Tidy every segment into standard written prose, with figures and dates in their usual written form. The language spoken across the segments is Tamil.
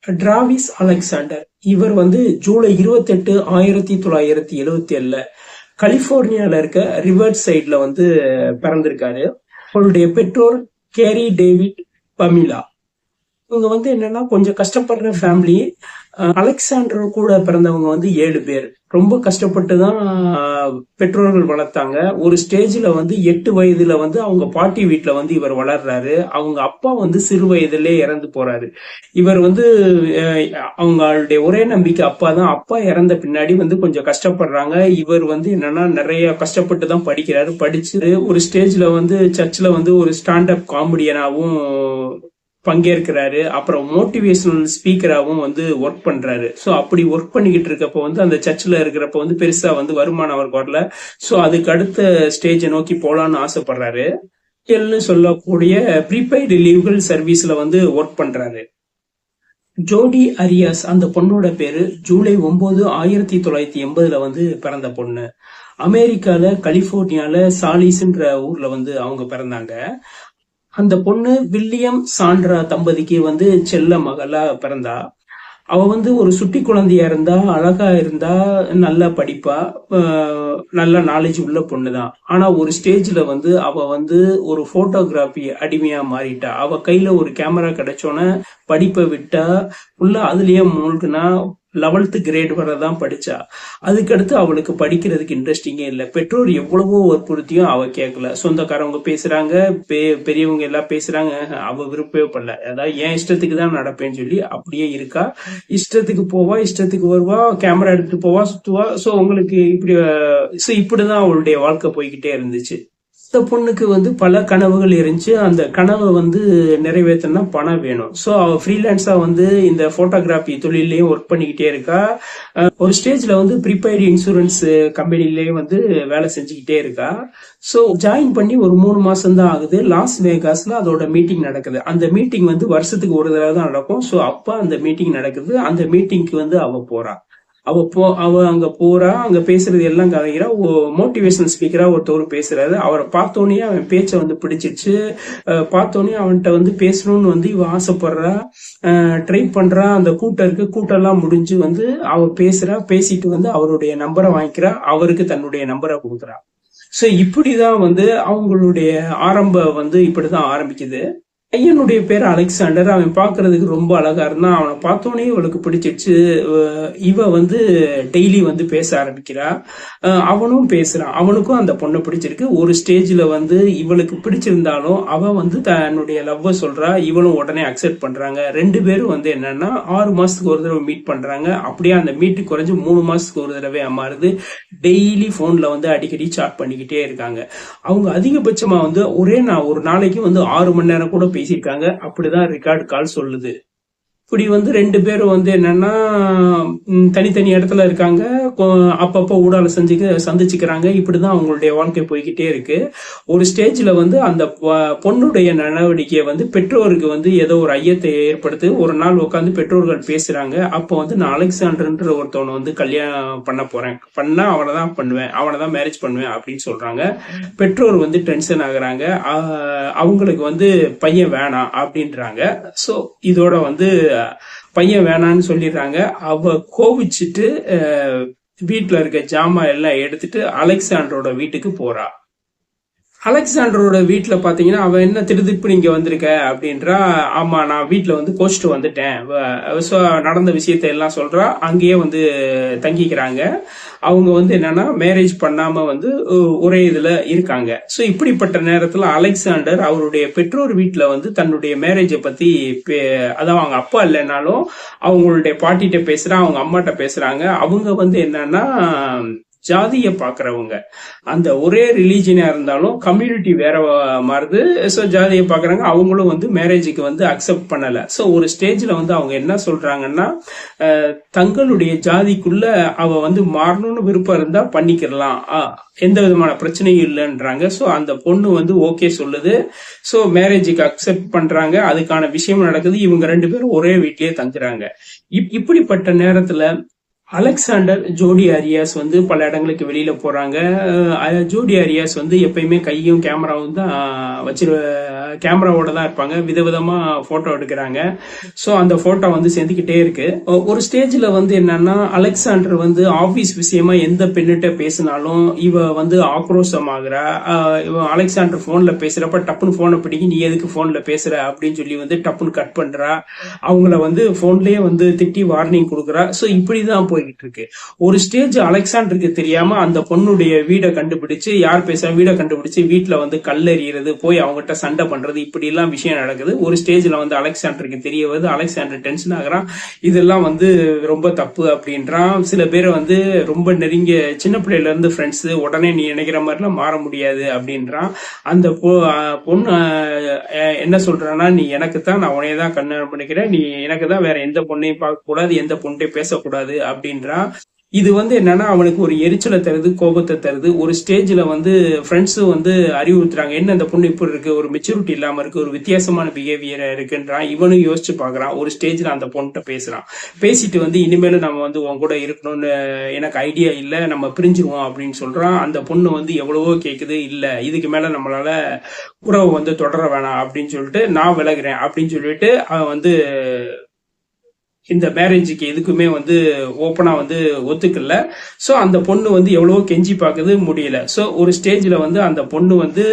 டிராவிஸ் அலெக்சாண்டர் இவர் வந்து ஜூலை 28, 1977 கலிபோர்னியால இருக்க ரிவர் சைட்ல வந்து பிறந்திருக்காரு. அவருடைய பெற்றோர் கேரி டேவிட் பமிலா. இவங்க வந்து என்னன்னா கொஞ்சம் கஷ்டப்படுற ஃபேமிலி. அலெக்சாண்டர் கூட பிறந்தவங்க வந்து 7 பேர். ரொம்ப கஷ்டப்பட்டு தான் பெற்றோர்கள் வளர்த்தாங்க. ஒரு ஸ்டேஜ்ல வந்து 8 வயதுல வந்து அவங்க பாட்டி வீட்டுல வந்து இவர் வளர்றாரு. அவங்க அப்பா வந்து சிறு வயதிலே இறந்து போறாரு. இவர் வந்து அவங்களுடைய ஒரே நம்பிக்கை அப்பா தான். அப்பா இறந்த பின்னாடி வந்து கொஞ்சம் கஷ்டப்படுறாங்க. இவர் வந்து என்னன்னா நிறைய கஷ்டப்பட்டு தான் படிக்கிறாரு. படிச்சு ஒரு ஸ்டேஜ்ல வந்து சர்ச்சில் வந்து ஒரு ஸ்டாண்ட் அப் காமெடியனாவும் பங்கேற்கிறாரு. அப்புறம் மோட்டிவேஷனல் ஸ்பீக்கராகவும் வந்து ஒர்க் பண்றாரு. ஸோ அப்படி ஒர்க் பண்ணிக்கிட்டு இருக்கப்போ வந்து அந்த சர்ச்சில் இருக்கிறப்ப வந்து பெருசா வந்து வருமானம் அவருக்கு வரல. ஸோ அதுக்கு அடுத்த ஸ்டேஜை நோக்கி போலான்னு ஆசைப்படுறாரு. சொல்லக்கூடிய ப்ரீபெய்டு லீகல் சர்வீஸ்ல வந்து ஒர்க் பண்றாரு. ஜோடி அரியாஸ் அந்த பொண்ணோட பேரு. ஜூலை 9, 1980 வந்து பிறந்த பொண்ணு. அமெரிக்கால கலிபோர்னியால சாலிஸ்ன்ற ஊர்ல வந்து அவங்க பிறந்தாங்க. அந்த பொண்ணு வில்லியம் சாண்ட்ரா தம்பதிக்கு வந்து செல்ல மகளா பிறந்தா. அவ வந்து ஒரு சுட்டி குழந்தையா இருந்தா, அழகா இருந்தா, நல்லா படிப்பா, நல்ல நாலேஜ் உள்ள பொண்ணுதான். ஆனா ஒரு ஸ்டேஜ்ல வந்து அவ வந்து ஒரு போட்டோகிராஃபி அடிமையா மாறிட்டா. அவ கையில ஒரு கேமரா கிடைச்சோன்னே படிப்பை விட்டா, உள்ள அதுலயே மூழ்குனா. 11th கிரேட் வரதான் படிச்சா. அதுக்கடுத்து அவளுக்கு படிக்கிறதுக்கு இன்ட்ரெஸ்டிங்கே இல்லை. பெற்றோர் எவ்வளவோ வற்புறுத்தியும் அவ கேட்கல. சொந்தக்காரவங்க பேசுறாங்க, பெரியவங்க எல்லாம் பேசுறாங்க, அவ விருப்பவே பண்ணல. அதாவது என் இஷ்டத்துக்கு தான் நடப்பேன்னு சொல்லி அப்படியே இருக்கா. இஷ்டத்துக்கு போவா, இஷ்டத்துக்கு வருவா, கேமரா எடுத்துட்டு போவா, சுத்துவா. சோ உங்களுக்கு இப்படிதான் அவளுடைய வாழ்க்கை போய்கிட்டே இருந்துச்சு. இந்த பொண்ணுக்கு வந்து பல கனவுகள் இருந்துச்சு. அந்த கனவை வந்து நிறைவேற்றனா பணம் வேணும். ஸோ அவ ஃப்ரீலான்ஸா வந்து இந்த போட்டோகிராஃபி தொழிலையும் ஒர்க் பண்ணிக்கிட்டே இருக்கா. ஒரு ஸ்டேஜ்ல வந்து ப்ரீபெய்டு இன்சூரன்ஸ் கம்பெனிலேயே வந்து வேலை செஞ்சுக்கிட்டே இருக்கா. ஸோ ஜாயின் பண்ணி ஒரு 3 மாசம் தான் ஆகுது. லாஸ் வேகாஸ்ல அதோட மீட்டிங் நடக்குது. அந்த மீட்டிங் வந்து வருஷத்துக்கு ஒரு தடவை தான் நடக்கும். ஸோ அப்ப அந்த மீட்டிங் நடக்குது. அந்த மீட்டிங்க்கு வந்து அவ போறா. அவ அங்க போறா. அங்க பேசுறது எல்லாம் கதைக்கிறா. மோட்டிவேஷனல் ஸ்பீக்கரா ஒருத்தவர் பேசுறாரு. அவரை பார்த்தோன்னே அவன் பேச்சை வந்து பிடிச்சிருச்சு. பார்த்தோன்னே அவன்கிட்ட வந்து பேசணும்னு வந்து இவ ஆசைப்படுறா. ட்ரை பண்றா. அந்த கூட்டம் எல்லாம் முடிஞ்சு வந்து அவ பேசுறா. பேசிட்டு வந்து அவருடைய நம்பரை வாங்கிக்கிறா. அவருக்கு தன்னுடைய நம்பரை கொடுக்குறா. சோ இப்படிதான் வந்து அவங்களுடைய ஆரம்பம் வந்து இப்படிதான் ஆரம்பிக்குது. பையனுடைய பேர் அலெக்சாண்டர். அவன் பாக்குறதுக்கு ரொம்ப அழகா இருந்தான். அவனை பார்த்தோன்னே இவளுக்கு பிடிச்சிருச்சு. இவ வந்து டெய்லி வந்து பேச ஆரம்பிக்கிறா. அவனும் பேசுறான். அவனுக்கும் அந்த பொண்ணை பிடிச்சிருக்கு. ஒரு ஸ்டேஜ்ல வந்து இவளுக்கு பிடிச்சிருந்தாலும் அவ வந்து தன்னுடைய லவ்வ சொல்றா. இவளும் உடனே அக்செப்ட் பண்றாங்க. 2 பேரும் வந்து என்னன்னா 6 மாசத்துக்கு ஒரு தடவை மீட் பண்றாங்க. அப்படியே அந்த மீட்டு குறைஞ்சு 3 மாசத்துக்கு ஒரு தடவை மாறுது. டெய்லி போன்ல வந்து அடிக்கடி சாட் பண்ணிக்கிட்டே இருக்காங்க. அவங்க அதிகபட்சமா வந்து ஒரு நாளைக்கு வந்து 6 மணி நேரம் கூட பேசியிருக்காங்க. அப்படிதான் ரெக்கார்டு கால் சொல்லுது. இப்படி வந்து 2 பேரும் வந்து என்னன்னா தனித்தனி இடத்துல இருக்காங்க. அப்பப்போ ஊடால சந்திச்சுக்கிறாங்க. இப்படிதான் அவங்களுடைய வாழ்க்கை போய்கிட்டே இருக்கு. ஒரு ஸ்டேஜ்ல வந்து அந்த பொண்ணுடைய நடவடிக்கையை வந்து பெற்றோருக்கு வந்து ஏதோ ஒரு ஐயத்தை ஏற்படுத்து. ஒரு நாள் உட்காந்து பெற்றோர்கள் பேசுறாங்க. அப்போ வந்து நான் அலெக்சாண்டர்ன்ற ஒருத்தவனை வந்து கல்யாணம் பண்ண போறேன், பண்ணா அவனை தான் பண்ணுவேன், அவனை தான் மேரேஜ் பண்ணுவேன் அப்படின்னு சொல்றாங்க. பெற்றோர் வந்து டென்ஷன் ஆகுறாங்க. அவங்களுக்கு வந்து பையன் வேணாம் அப்படின்றாங்க. சோ இதோட வந்து பையன் வேணான்னு சொல்லிடுறாங்க. அவ கோவிச்சுட்டு வீட்டுல இருக்க ஜாமா எல்லாம் எடுத்துட்டு அலெக்சாண்டரோட வீட்டுக்கு போறா. அலெக்சாண்டரோட வீட்டுல பாத்தீங்கன்னா அவன் என்ன திருதிப்பு நீங்க வந்திருக்க அப்படின்றா. ஆமா, நான் வீட்டுல வந்து கோச்சிட்டு வந்துட்டேன். நடந்த விஷயத்த எல்லாம் சொல்றா. அங்கேயே வந்து தங்கிக்கிறாங்க. அவங்க வந்து என்னன்னா மேரேஜ் பண்ணாம வந்து ஒரே இதுல இருக்காங்க. சோ இப்படிப்பட்ட நேரத்துல அலெக்சாண்டர் அவருடைய பெற்றோர் வீட்டுல வந்து தன்னுடைய மேரேஜை பத்தி அதாவது அவங்க அப்பா இல்லைன்னாலும் அவங்களுடைய பாட்டிகிட்ட பேசுறான், அவங்க அம்மாட்ட பேசுறாங்க. அவங்க வந்து என்னன்னா ஜாதிய பாக்குறவங்க. அந்த ஒரே ரிலீஜனா இருந்தாலும் கம்யூனிட்டி வேற மாறுது. ஸோ ஜாதியை பாக்குறாங்க. அவங்களும் வந்து மேரேஜுக்கு வந்து அக்செப்ட் பண்ணல. ஸோ ஒரு ஸ்டேஜ்ல வந்து அவங்க என்ன சொல்றாங்கன்னா தங்களுடைய ஜாதிக்குள்ள அவ வந்து மாறணும்னு விருப்பம் இருந்தா பண்ணிக்கலாம், எந்த விதமான பிரச்சனையும் இல்லைன்றாங்க. ஸோ அந்த பொண்ணு வந்து ஓகே சொல்லுது. ஸோ மேரேஜுக்கு அக்செப்ட் பண்றாங்க. அதுக்கான விஷயம் நடக்குது. இவங்க 2 பேரும் ஒரே வீட்லயே தங்குறாங்க. இப்படிப்பட்ட நேரத்துல அலெக்சாண்டர் ஜோடி அரியாஸ் வந்து பல இடங்களுக்கு வெளியில போறாங்க. ஜோடி அரியாஸ் வந்து எப்பயுமே கையும் கேமராவும் தான் கேமராவோட தான் இருப்பாங்க. விதவிதமா போட்டோ எடுக்கிறாங்க. ஸோ அந்த போட்டோ வந்து சேர்ந்துக்கிட்டே இருக்கு. ஒரு ஸ்டேஜ்ல வந்து என்னன்னா, அலெக்சாண்டர் வந்து ஆபீஸ் விஷயமா எந்த பெண்ணிட்ட பேசினாலும் இவ வந்து ஆக்ரோஷமாகறா. இவன் அலெக்சாண்டர் போன்ல பேசுறப்ப டப்புன்னு போனை பிடிக்கி, நீ எதுக்கு போன்ல பேசுற அப்படின்னு சொல்லி வந்து டப்புன்னு கட் பண்றா. அவங்கள வந்து போன்லயே வந்து திட்டி வார்னிங் கொடுக்குறா. ஸோ இப்படிதான் போய்கிட்டு இருக்கு. ஒரு ஸ்டேஜ் அலெக்சாண்டருக்கு தெரியாம அந்த பொண்ணுடைய வீடை கண்டுபிடிச்சு, யார் பேசுற வீடை கண்டுபிடிச்சு வீட்டுல வந்து கல்லெறியறது, போய் அவங்ககிட்ட சண்டை பண்றது, இப்படி எல்லாம் விஷயம் நடக்குது. ஒரு ஸ்டேஜ்ல வந்து அலெக்சாண்டருக்கு தெரிய வருது. அலெக்சாண்டர் டென்ஷன் ஆகுறான். இதெல்லாம் வந்து ரொம்ப தப்பு அப்படின்றான். சில பேரை வந்து ரொம்ப நெருங்கிய சின்ன பிள்ளையில இருந்து ஃப்ரெண்ட்ஸ், உடனே நீ நினைக்கிற மாதிரிலாம் மாற முடியாது அப்படின்றான். அந்த பொண்ணு என்ன சொல்றான்னா, நீ எனக்கு தான், நான் உனைய தான் கல்யாணம் பண்ணிக்கிறேன், நீ எனக்கு தான், வேற எந்த பொண்ணையும் பார்க்க கூடாது, எந்த பொண்ணையும் பேசக்கூடாது அப்படின்றான். இது வந்து என்னன்னா அவனுக்கு ஒரு எரிச்சலை தருது, கோபத்தை தருது. ஒரு ஸ்டேஜ்ல வந்து ஃப்ரெண்ட்ஸும் வந்து அறிவுறுத்துறாங்க, என்ன இந்த பொண்ணு இப்படி இருக்கு, ஒரு மெச்சூரிட்டி இல்லாம இருக்கு, ஒரு வித்தியாசமான பிஹேவியர் இருக்குன்றான். இவனும் யோசிச்சு பாக்குறான். ஒரு ஸ்டேஜ்ல அந்த பொண்ணுகிட்ட பேசுறான். பேசிட்டு வந்து இனிமேலும் நம்ம வந்து உன் கூட இருக்கணும்னு எனக்கு ஐடியா இல்ல, நம்ம பிரிஞ்சிருவோம் அப்படின்னு சொல்றான். அந்த பொண்ணு வந்து எவ்வளவோ கேக்குது, இல்ல இதுக்கு மேல நம்மளால உறவு வந்து தொடர வேணாம் அப்படின்னு சொல்லிட்டு நான் விலகுறேன் அப்படின்னு சொல்லிட்டு அவன் வந்து இந்த மேரேஜுக்கு எதுக்குமே வந்து ஓப்பனா வந்து ஒத்துக்கல. ஸோ அந்த பொண்ணு வந்து எவ்வளவோ கெஞ்சி பார்க்குது, முடியல. ஸோ ஒரு ஸ்டேஜ்ல வந்து அந்த பொண்ணு வந்து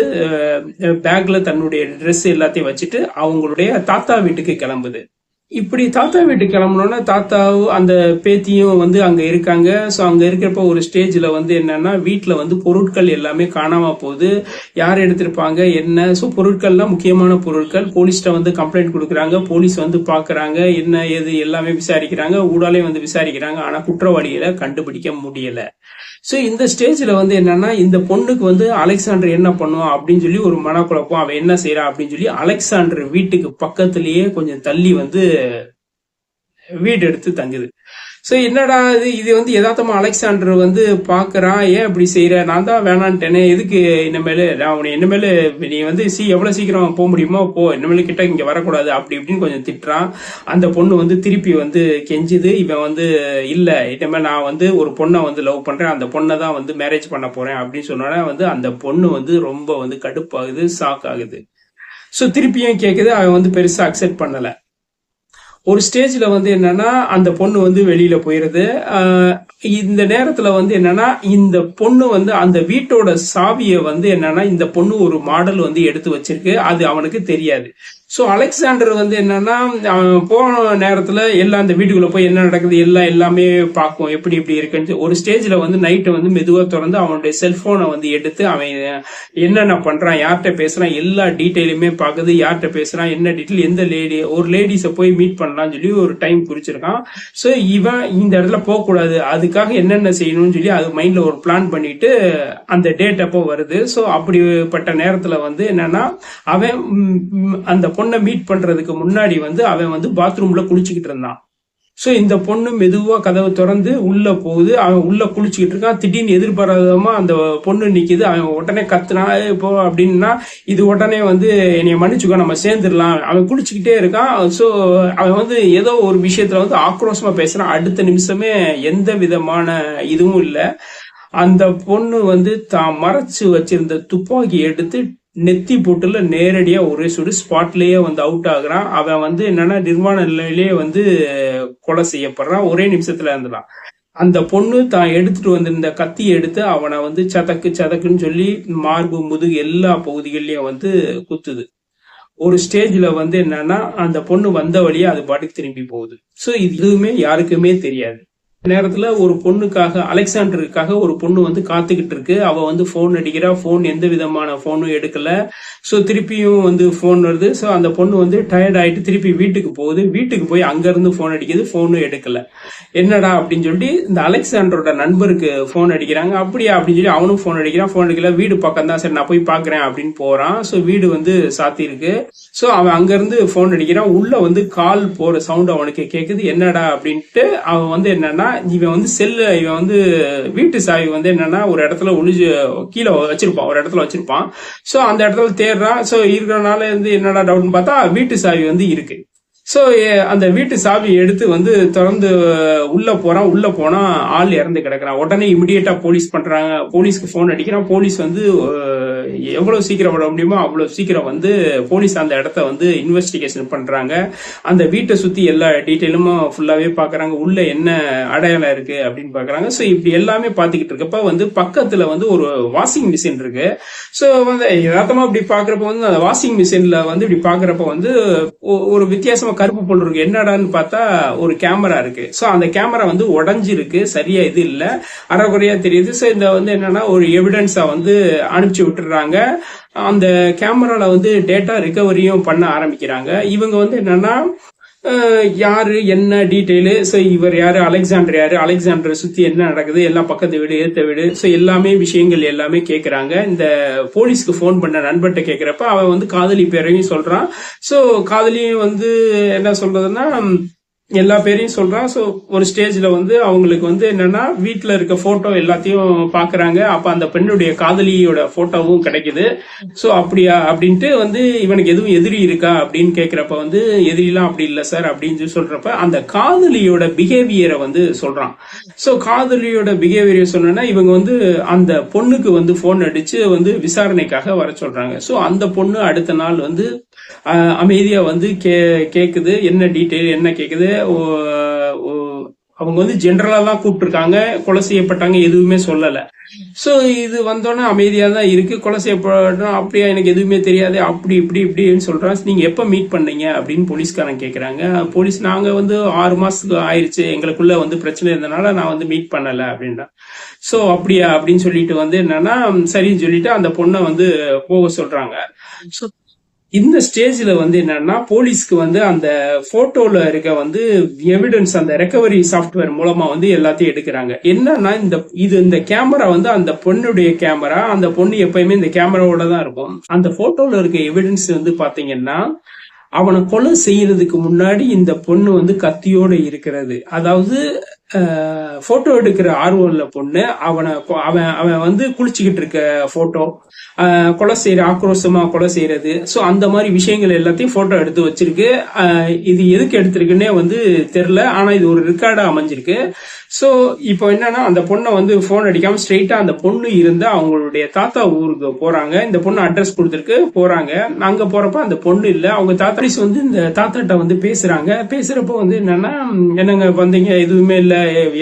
பேக்ல தன்னுடைய ட்ரெஸ் எல்லாத்தையும் வச்சுட்டு அவங்களுடைய தாத்தா வீட்டுக்கு கிளம்புது. இப்படி தாத்தா வீட்டுக்கு கிளம்புனோன்னா தாத்தாவும் அந்த பேத்தியும் வந்து அங்க இருக்காங்க. ஸோ அங்க இருக்கிறப்ப ஒரு ஸ்டேஜ்ல வந்து என்னன்னா, வீட்டுல வந்து பொருட்கள் எல்லாமே காணாம போகுது. யார் எடுத்திருப்பாங்க என்ன? ஸோ பொருட்கள்லாம் முக்கியமான பொருட்கள். போலீஸ்ட வந்து கம்ப்ளைண்ட் கொடுக்குறாங்க. போலீஸ் வந்து பாக்குறாங்க, என்ன ஏது எல்லாமே விசாரிக்கிறாங்க. ஊடாலே வந்து விசாரிக்கிறாங்க. ஆனா குற்றவாளிகளை கண்டுபிடிக்க முடியல. ஸோ இந்த ஸ்டேஜ்ல வந்து என்னன்னா, இந்த பொண்ணுக்கு வந்து அலெக்சாண்டர் என்ன பண்ணுவான் அப்படின்னு சொல்லி ஒரு மனக்குழப்பம். அவன் என்ன செய்யறான் அப்படின்னு சொல்லி அலெக்சாண்டர் வீட்டுக்கு பக்கத்திலேயே கொஞ்சம் தள்ளி வந்து வீடு எடுத்து தங்குது. சோ என்னடா இது வந்து யதார்த்தமா அலெக்சாண்டர் வந்து பாக்குறான். ஏன் இப்படி செய்யற, நான் தான் வேணான்ட்டேனே, எதுக்கு இனிமேலு நான் உன்னை இனிமேலு நீ வந்து எவ்வளவு சீக்கிரம் போக முடியுமோ போ, இனிமேலு கிட்ட இங்க வரக்கூடாது அப்படி இப்படின்னு கொஞ்சம் திட்டுறான். அந்த பொண்ணு வந்து திருப்பி வந்து கெஞ்சுது. இவன் வந்து இல்ல, இனிமே நான் வந்து ஒரு பொண்ணை வந்து லவ் பண்றேன், அந்த பொண்ணை தான் வந்து மேரேஜ் பண்ண போறேன் அப்படின்னு சொன்னோன்னா வந்து அந்த பொண்ணு வந்து ரொம்ப வந்து கடுப்பாகுது, ஷாக் ஆகுது. சோ திருப்பியும் கேக்குது. அவன் வந்து பெருசா அக்செப்ட் பண்ணல. ஒரு ஸ்டேஜ்ல வந்து என்னன்னா, அந்த பொண்ணு வந்து வெளியில போயிருது. இந்த நேரத்துல வந்து என்னன்னா, இந்த பொண்ணு வந்து அந்த வீட்டோட சாவியை வந்து என்னன்னா, இந்த பொண்ணு ஒரு மாடல் வந்து எடுத்து வச்சிருக்கு. அது அவனுக்கு தெரியாது. சோ அலெக்சாண்டர் வந்து என்னன்னா, அவன் போன நேரத்துல எல்லாம் அந்த வீட்டுக்குள்ள போய் என்ன நடக்குது எல்லாமே பார்க்கும், எப்படி இப்படி இருக்குன்னு. ஒரு ஸ்டேஜ்ல வந்து நைட்டு வந்து மெதுவா திறந்து அவனுடைய செல்போனை வந்து எடுத்து அவன் என்னென்ன பண்றான், யார்கிட்ட பேசுறான், எல்லா டீட்டெயிலுமே பாக்குது. யார்கிட்ட பேசுறான், என்ன டீட்டெயில், எந்த ஒரு லேடிஸை போய் மீட் பண்ணலாம்னு சொல்லி ஒரு டைம் குறிச்சிருக்கான். சோ இவன் இந்த இடத்துல போக கூடாது, அதுக்காக என்னென்ன செய்யணும்னு சொல்லி அது மைண்ட்ல ஒரு பிளான் பண்ணிட்டு அந்த டேட் அப்போ வருது. சோ அப்படிப்பட்ட நேரத்துல வந்து என்னன்னா, அவன் அந்த பொண்ணை மீட் பண்றதுக்கு முன்னாடி வந்து அவன் வந்து பாத்ரூம்ல குளிச்சுக்கிட்டு இருந்தான். சோ இந்த பொண்ணு மெதுவா கதவை திறந்து உள்ள போகுது. அவன் உள்ள குளிச்சுக்கிட்டு இருக்கான். திடீர்னு எதிர்பாராதமா அந்த பொண்ணு நிக்குது. அவன் உடனே கத்துனா இப்போ அப்படின்னா, இது உடனே வந்து என்னைய மன்னிச்சுக்கோ, நம்ம சேர்ந்துடலாம். அவன் குளிச்சுக்கிட்டே இருக்கான். சோ அவன் வந்து ஏதோ ஒரு விஷயத்துல வந்து ஆக்ரோஷமா பேசுறான். அடுத்த நிமிஷமே எந்த விதமான இதுவும் இல்ல. அந்த பொண்ணு வந்து தான் மறைச்சு வச்சிருந்த துப்பாக்கி எடுத்து நெத்தி போட்டுல நேரடியா ஒரே சுடு ஸ்பாட்லயே வந்து அவுட் ஆகுறான். அவன் வந்து என்னன்னா நிர்வாண நிலையிலேயே வந்து கொலை செய்யப்படுறான். ஒரே நிமிஷத்துல இருந்துடான். அந்த பொண்ணு தான் எடுத்துட்டு வந்திருந்த கத்தியை எடுத்து அவனை வந்து சதக்கு சதக்குன்னு சொல்லி மார்பு முதுகு எல்லா பகுதிகள்லயும் வந்து குத்துது. ஒரு ஸ்டேஜ்ல வந்து என்னன்னா, அந்த பொண்ணு வந்த வழியா அது பாட்டுக்கு திரும்பி போகுது. சோ இது எதுவுமே யாருக்குமே தெரியாது. நேரத்துல ஒரு பொண்ணுக்காக, அலெக்சாண்டருக்காக ஒரு பொண்ணு வந்து காத்துக்கிட்டு இருக்கு. அவ வந்து போன் அடிக்கிறா. போன் எந்த விதமான போனும் எடுக்கல. சோ திருப்பியும் வந்து போன் வருது. சோ அந்த பொண்ணு வந்து டயர்ட் ஆயிட்டு திருப்பி வீட்டுக்கு போகுது. வீட்டுக்கு போய் அங்க இருந்து போன் அடிக்குது. போனும் எடுக்கல. என்னடா அப்படின்னு சொல்லிட்டு இந்த அலெக்சாண்டரோட நண்பருக்கு போன் அடிக்கிறாங்க. அப்படியா அப்படின்னு சொல்லி அவனும் போன் அடிக்கிறான். போன் அடிக்கல. வீடு பக்கம் தான், சரி நான் போய் பாக்குறேன் அப்படின்னு போறான். சோ வீடு வந்து சாத்தி இருக்கு. சோ அவன் அங்க இருந்து போன் அடிக்கிறான். உள்ள வந்து கால் போற சவுண்ட் அவனுக்கு கேக்குது. என்னடா அப்படின்ட்டு அவன் வந்து என்னன்னா, இவன் வந்து இவன் வந்து வீட்டு சாவி வந்து என்னன்னா ஒரு இடத்துல ஒளிஞ்சு கீழே வச்சிருப்பான், ஒரு இடத்துல வச்சிருப்பான். சோ அந்த இடத்துல தேடுறான். சோ இருக்கிறனால வந்து என்னடா டவுட்னு பார்த்தா வீட்டு சாவி வந்து இருக்கு. சோ அந்த வீட்டு சாவி எடுத்து வந்து திறந்து உள்ள போறான். உள்ள போனா ஆள் இறந்து கிடக்குறான். உடனே இமிடியேட்டா போலீஸ் பண்றாங்க. போலீஸ்க்கு போன் அடிக்கிறான். போலீஸ் வந்து எவ்வளவு சீக்கிரம் வர முடியுமோ அவ்வளவு சீக்கிரம் வந்து போலீஸ் அந்த இடத்த வந்து இன்வெஸ்டிகேஷன் பண்றாங்க. அந்த வீட்டை சுத்தி எல்லா டீட்டெயிலும் ஃபுல்லாவே பாக்குறாங்க. உள்ள என்ன அடையாளம் இருக்கு அப்படின்னு பாக்குறாங்க. சோ இப்படி எல்லாமே பாத்துக்கிட்டு இருக்கப்ப வந்து பக்கத்துல வந்து ஒரு வாஷிங் மிஷின் இருக்கு. சோ வந்து யதார்த்தமா இப்படி பாக்குறப்ப வந்து அந்த வாஷிங் மிஷின்ல வந்து இப்படி பாக்குறப்ப வந்து ஒரு வித்தியாசமா கருப்பு பொருள் இருக்கு. என்னடான்னு பார்த்தா ஒரு கேமரா இருக்கு. சோ அந்த கேமரா வந்து உடஞ்சிருக்கு. சரியா இது இல்ல, அரைகுறையா தெரியுது. சோ இந்த வந்து என்னன்னா ஒரு எவிடன்ஸா வந்து அனுப்பிச்சு விட்டுறாங்க. அந்த கேமரால வந்து டேட்டா ரிகவரியும் பண்ண ஆரம்பிக்கிறாங்க. இவங்க வந்து என்னன்னா யாரு என்ன டீட்டெயிலு, சோ இவர் யாரு, அலெக்சாண்டர் யாரு, அலெக்சாண்டர் சுத்தி என்ன நடக்குது, எல்லாம் பக்கத்து வீடு ஏத்த வீடு, சோ எல்லாமே விஷயங்கள் எல்லாமே கேக்குறாங்க. இந்த போலீஸ்க்கு போன் பண்ண நண்பர்கிட்ட கேக்குறப்ப அவன் வந்து காதலி பேரையும் சொல்றான். சோ காதலியும் வந்து என்ன சொல்றதுன்னா எல்லா பேரையும் சொல்றான். சோ ஒரு ஸ்டேஜ்ல வந்து அவங்களுக்கு வந்து என்னன்னா வீட்டுல இருக்க போட்டோ எல்லாத்தையும் பாக்குறாங்க. அப்ப அந்த பெண்ணுடைய காதலியோட போட்டோவும் கிடைக்குது. சோ அப்படியா அப்படின்ட்டு வந்து இவனுக்கு எதுவும் எதிரி இருக்கா அப்படின்னு கேக்குறப்ப வந்து எதிரிலாம் அப்படி இல்ல சார் அப்படின்னு சொல்றப்ப அந்த காதலியோட பிஹேவியரை வந்து சொல்றான். சோ காதலியோட பிஹேவியர் சொன்னா இவங்க வந்து அந்த பொண்ணுக்கு வந்து போன் அடிச்சு வந்து விசாரணைக்காக வர சொல்றாங்க. சோ அந்த பொண்ணு அடுத்த நாள் வந்து அமைதியா வந்து கேக்குது. என்ன டீட்டெயில் என்ன கேக்குது. அவங்க வந்து ஜெனரலா தான் கூப்பிட்டுருக்காங்க. கொலை செய்யப்பட்டாங்க எதுவுமே சொல்லல. சோ இது வந்தோடனே அமைதியா தான் இருக்கு. கொலை செய்யப்பட்டோம் அப்படியா, எனக்கு எதுவுமே தெரியாது, அப்படி இப்படி இப்படின்னு சொல்றான். நீங்க எப்ப மீட் பண்ணீங்க அப்படின்னு போலீஸ்காரன் கேக்குறாங்க. போலீஸ் நாங்க வந்து 6 மாசத்துக்கு ஆயிருச்சு, எங்களுக்குள்ள வந்து பிரச்சனை இருந்தனால நான் வந்து மீட் பண்ணல அப்படின்னா. சோ அப்படியா அப்படின்னு சொல்லிட்டு வந்து என்னன்னா சரின்னு சொல்லிட்டு அந்த பொண்ணை வந்து போக சொல்றாங்க. இந்த ஸ்டேஜ்ல வந்து என்னன்னா போலீஸ்க்கு வந்து அந்த போட்டோல இருக்க வந்து எவிடன்ஸ் அந்த ரெக்கவரி சாஃப்ட்வேர் மூலமா வந்து எல்லாத்தையும் எடுக்கிறாங்க. என்னன்னா இந்த கேமரா வந்து அந்த பொண்ணுடைய கேமரா. அந்த பொண்ணு எப்பயுமே இந்த கேமராவோட தான் இருக்கும். அந்த போட்டோல இருக்க எவிடன்ஸ் வந்து பாத்தீங்கன்னா அவனை கொலை செய்யறதுக்கு முன்னாடி இந்த பொண்ணு வந்து கத்தியோட இருக்கிறது. அதாவது போட்டோ எடுக்கிற ஆர்வம்ல பொண்ணு அவன் வந்து குளிச்சுக்கிட்டு இருக்க போட்டோ, கொலை செய்யற ஆக்ரோஷமா கொலை செய்யறது, சோ அந்த மாதிரி விஷயங்கள் எல்லாத்தையும் போட்டோ எடுத்து வச்சிருக்கு. இது எதுக்கு எடுத்திருக்குன்னே வந்து தெரியல. ஆனா இது ஒரு ரெக்கார்டா அமைஞ்சிருக்கு. சோ இப்போ என்னன்னா அந்த பொண்ணை வந்து போன் அடிக்காம ஸ்ட்ரெயிட்டா அந்த பொண்ணு இருந்த அவங்களுடைய தாத்தா ஊருக்கு போறாங்க. இந்த பொண்ணு அட்ரஸ் கொடுத்துருக்கு போறாங்க. அங்க போறப்ப அந்த பொண்ணு இல்ல. அவங்க தாத்தா வந்து இந்த தாத்தாட்ட வந்து பேசுறாங்க. பேசுறப்ப வந்து என்னன்னா என்னங்க வந்தீங்க, எதுவுமே இல்ல,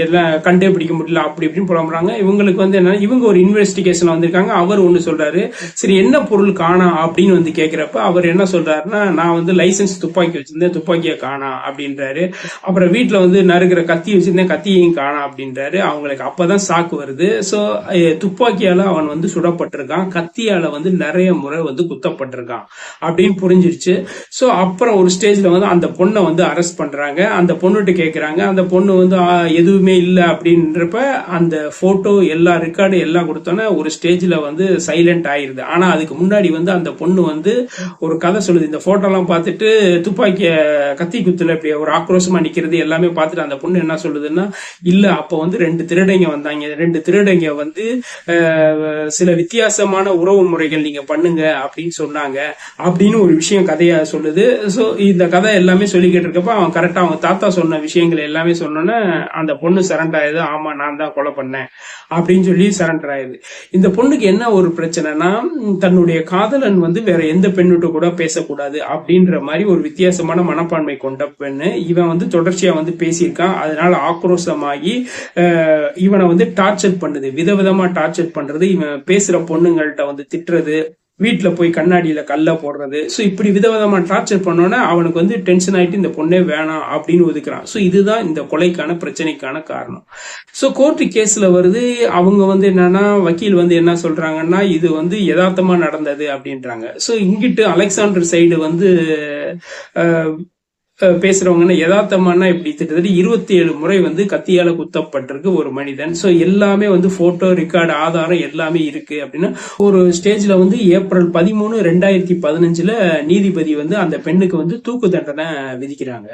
எல்லாம் கண்டே பிடிக்க முடியல அப்படி இப்படின்னு புலம்புறாங்க. இவங்களுக்கு வந்து என்னன்னா இவங்க ஒரு இன்வெஸ்டிகேஷன் வந்திருக்காங்க. அவர் ஒண்ணு சொல்றாரு. சரி என்ன பொருள் காணா அப்படின்னு வந்து கேக்குறப்ப அவர் என்ன சொல்றாருன்னா நான் வந்து லைசன்ஸ் துப்பாக்கி வச்சிருந்தேன், துப்பாக்கிய காணா அப்படின்றாரு. அப்புறம் வீட்டுல வந்து நறுக்கிற கத்தி வச்சிருந்தேன், கத்தியையும் காணா அப்படின்றாரு. அவங்களுக்கு அப்பதான் சாக்கு வருது. சோ துப்பாக்கியால அவன் வந்து சுடப்பட்டிருக்கான், கத்தியால வந்து நிறைய முறை வந்து குத்தப்பட்டிருக்கான் அப்படின்னு புரிஞ்சிருச்சு. சோ அப்புறம் ஒரு ஸ்டேஜ்ல வந்து அந்த பொண்ணை வந்து அரெஸ்ட் பண்றாங்க. அந்த பொண்ணுகிட்ட கேக்குறாங்க. அந்த பொண்ணு வந்து எதுவுமே இல்ல அப்படின்றப்ப அந்த போட்டோ எல்லா ரெக்கார்டு எல்லாம் கொடுத்தோன்னே ஒரு ஸ்டேஜ்ல வந்து சைலண்ட் ஆயிருது. ஆனா அதுக்கு முன்னாடி வந்து அந்த பொண்ணு வந்து ஒரு கதை சொல்லுது. இந்த போட்டோ எல்லாம் பார்த்துட்டு துப்பாக்கிய கத்தி குத்துல இப்படி ஒரு ஆக்ரோஷமா நிக்கிறது எல்லாமே பார்த்துட்டு அந்த பொண்ணு என்ன சொல்லுதுன்னா இல்ல அப்ப வந்து 2 திருடங்க வந்தாங்க. 2 திருடங்க வந்து சில வித்தியாசமான உறவு முறைகள் நீங்க பண்ணுங்க அப்படின்னு சொன்னாங்க அப்படின்னு ஒரு விஷயம் கதையா சொல்லுது. சோ இந்த கதை எல்லாமே சொல்லிக்கிட்டு இருக்கப்ப அவன் கரெக்டா அவங்க தாத்தா சொன்ன விஷயங்கள் எல்லாமே சொன்னோன்னே அந்த பொண்ணு சரண்டர் ஆயுது. ஆமா நான் தான் கொலை பண்ணேன் அப்படின்னு சொல்லி சரண்டர் ஆயுது. இந்த பொண்ணுக்கு என்ன ஒரு பிரச்சனைனா தன்னுடைய காதலன் வந்து வேற எந்த பெண்ணுட்டு கூட பேசக்கூடாது அப்படின்ற மாதிரி ஒரு வித்தியாசமான மனப்பான்மை கொண்ட பெண்ணு. இவன் வந்து தொடர்ச்சியா வந்து பேசியிருக்கான். அதனால ஆக்ரோஷமாகி இவனை வந்து டார்ச்சர் பண்ணுது, விதவிதமா டார்ச்சர் பண்றது. இவன் பேசுற பொண்ணுங்கள்ட்ட வந்து திட்டுறது, வீட்டுல போய் கண்ணாடியில கல்ல போடுறது. சோ இப்படி விதவிதமா டார்ச்சர் பண்ணோன்னா அவனுக்கு வந்து டென்ஷன் ஆயிட்டு இந்த பொண்ணே வேணாம் அப்படின்னு ஒதுக்குறான். சோ இதுதான் இந்த கொலைக்கான பிரச்சனைக்கான காரணம். சோ கோர்ட்டு கேஸ்ல வருது. அவங்க வந்து என்னன்னா வக்கீல் வந்து என்ன சொல்றாங்கன்னா இது வந்து யதார்த்தமா நடந்தது அப்படின்றாங்க. சோ இங்கிட்டு அலெக்சாண்டர் சைடு வந்து பேசுறவங்கன்னா யதார்த்தமான இப்படி கிட்டத்தட்ட 27 முறை வந்து கத்தியால குத்தப்பட்டிருக்கு ஒரு மனிதன். சோ எல்லாமே வந்து போட்டோ ரெக்கார்டு ஆதாரம் எல்லாமே இருக்கு அப்படின்னா ஒரு ஸ்டேஜ்ல வந்து ஏப்ரல் 13, 2015 நீதிபதி வந்து அந்த பெண்ணுக்கு வந்து தூக்கு தண்டனை விதிக்கிறாங்க.